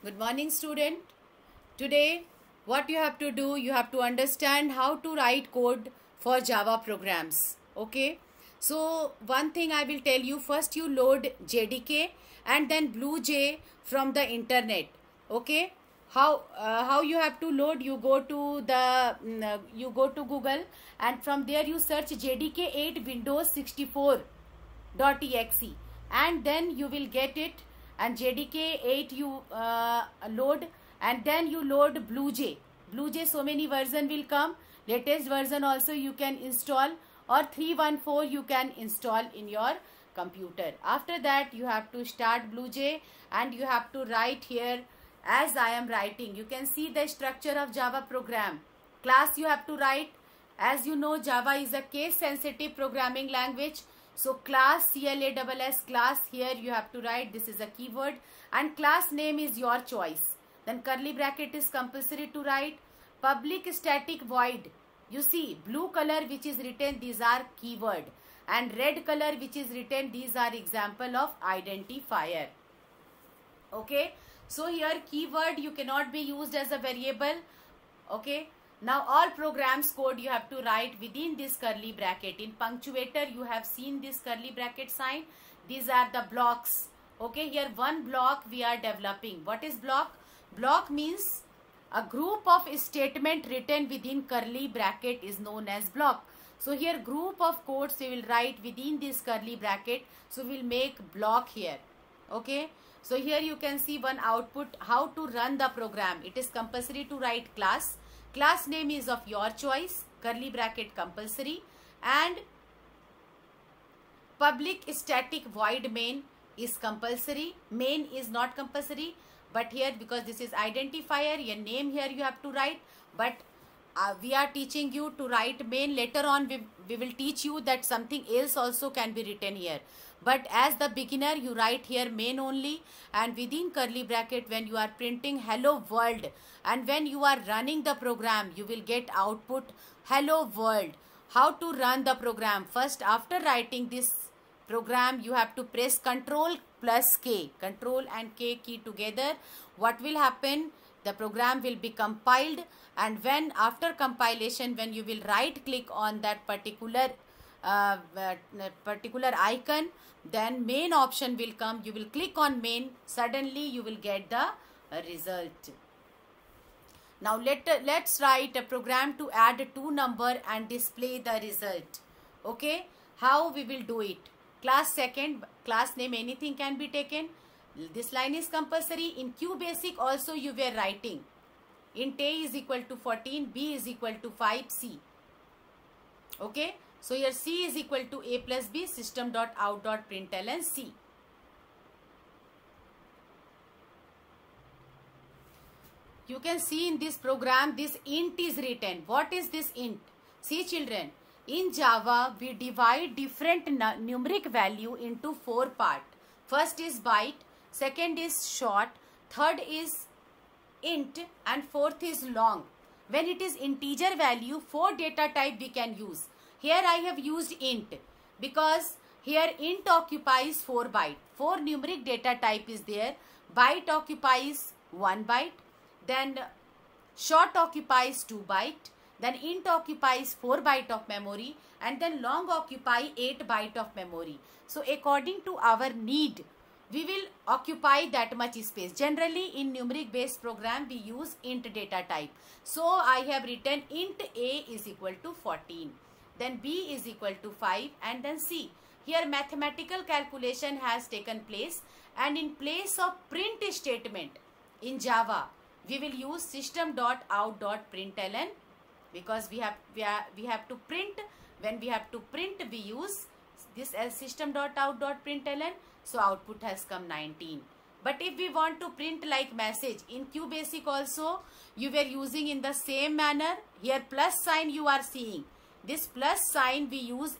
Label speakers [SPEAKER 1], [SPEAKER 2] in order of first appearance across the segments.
[SPEAKER 1] Good morning, student. Today, what you have to do, you have to understand how to write code for Java programs. Okay. So, one thing I will tell you, first you load JDK and then BlueJ from the internet. Okay. How you have to load? You go to Google and from there you search JDK 8 Windows 64.exe and then you will get it. And JDK 8 you load and then you load BlueJ. BlueJ, so many version will come. Latest version also you can install, or 3.14 you can install in your computer. After that you have to start BlueJ and you have to write here as I am writing. You can see the structure of Java program. Class you have to write. As you know, Java is a case sensitive programming language. So class, CLASS class, here you have to write, this is a keyword, and class name is your choice. Then curly bracket is compulsory to write. Public static void, you see blue color which is written, these are keyword, and red color which is written, these are example of identifier. Okay, so here keyword you cannot be used as a variable. Okay. Now all programs code you have to write within this curly bracket. In punctuator you have seen this curly bracket sign. These are the blocks. Okay, here one block we are developing. What is block? Block means a group of statement written within curly bracket is known as block. So here group of codes we will write within this curly bracket. So we will make block here. Okay. So here you can see one output, how to run the program. It is compulsory to write class. Class name is of your choice, curly bracket compulsory, and public static void main is compulsory. Main is not compulsory, but here because this is identifier, your name here you have to write, but we are teaching you to write main. Later on we will teach you that something else also can be written here. But as the beginner you write here main only, and within curly bracket when you are printing hello world, and when you are running the program you will get output hello world. How to run the program? First, after writing this program you have to press Ctrl plus K, Ctrl and K key together. What will happen? The program will be compiled, and when after compilation when you will right click on that particular icon, then main option will come. You will click on main, suddenly you will get the result. Now let's write a program to add two number and display the result. Okay, how we will do it? Class second, class name anything can be taken. This line is compulsory. In QBasic also you were writing int a is equal to 14, b is equal to 5, c. Okay, so here c is equal to a plus b, system.out.println c. You can see in this program this int is written. What is this int? See children, in Java we divide different numeric value into 4 parts. First is byte, second is short, third is int, and fourth is long. When it is integer value, 4 data type we can use. Here I have used int because here int occupies 4 byte. 4 numeric data type is there. Byte occupies 1 byte. Then short occupies 2 byte. Then int occupies 4 byte of memory. And then long occupy 8 byte of memory. So according to our need, we will occupy that much space. Generally in numeric based program we use int data type. So I have written int a is equal to 14. Then b is equal to 5 and then c. Here mathematical calculation has taken place, and in place of print statement in Java we will use system.out.println because we have to print. When we have to print we use this as system.out.println. So output has come 19. But if we want to print like message in QBasic also you were using in the same manner. Here plus sign you are seeing. This plus sign we use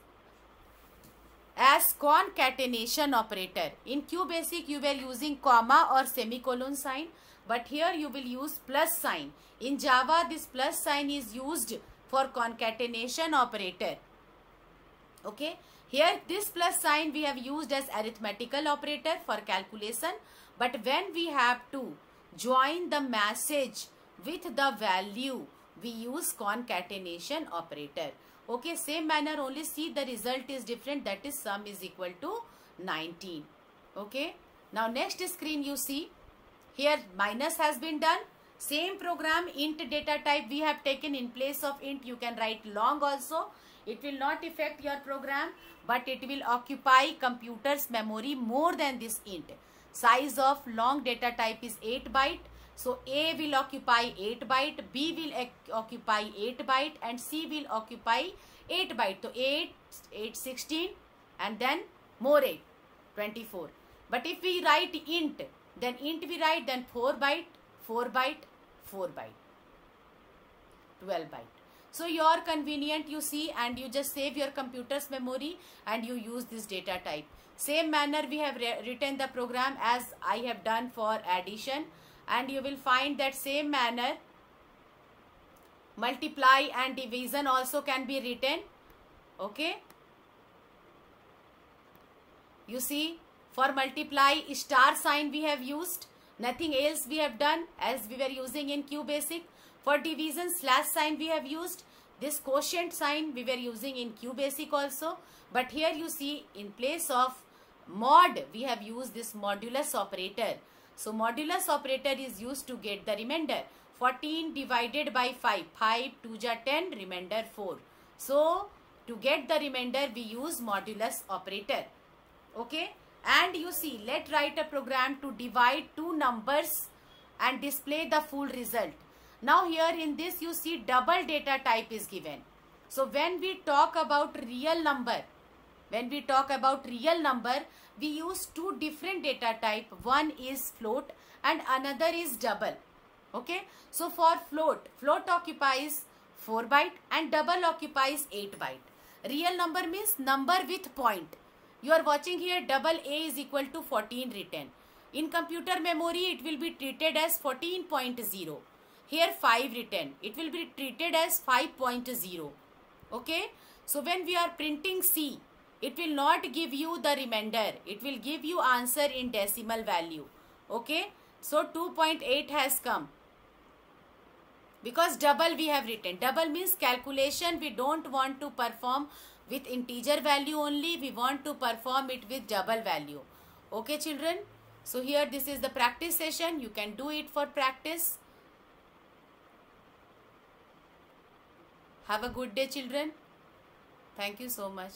[SPEAKER 1] as concatenation operator. In QBasic you were using comma or semicolon sign, but here you will use plus sign. In Java this plus sign is used for concatenation operator. Okay, here this plus sign we have used as arithmetical operator for calculation, but when we have to join the message with the value, we use concatenation operator. Okay, same manner, only see the result is different, that is sum is equal to 19. Okay, now next screen you see, here minus has been done. Same program, int data type we have taken. In place of int you can write long also. It will not affect your program, but it will occupy computer's memory more than this int. Size of long data type is 8 byte. So A will occupy 8 byte, B will occupy 8 byte, and C will occupy 8 byte. So 8, 8, 16, and then more 8, 24. But if we write int, then int we write, then 4 byte, 4 byte, 4 byte, 12 byte. So your convenient you see, and you just save your computer's memory and you use this data type. Same manner we have written the program as I have done for addition, and you will find that same manner multiply and division also can be written. Okay, you see, for multiply star sign we have used, nothing else we have done as we were using in QBasic. For division slash sign we have used. This quotient sign we were using in QBasic also. But here you see, in place of mod we have used this modulus operator. So modulus operator is used to get the remainder. 14 divided by 5. 5 2 ja 10, remainder 4. So to get the remainder we use modulus operator. Okay. And you see, let's write a program to divide two numbers and display the full result. Now here in this you see double data type is given. So when we talk about real number, we use two different data type. One is float and another is double. Okay. So for float occupies 4 byte and double occupies 8 byte. Real number means number with point. You are watching here, double A is equal to 14 written. In computer memory it will be treated as 14.0. Here 5 written. It will be treated as 5.0. Okay. So when we are printing C, it will not give you the remainder. It will give you answer in decimal value. Okay. So 2.8 has come. Because double we have written. Double means calculation we don't want to perform with integer value only. We want to perform it with double value. Okay children. So here this is the practice session. You can do it for practice. Have a good day children. Thank you so much.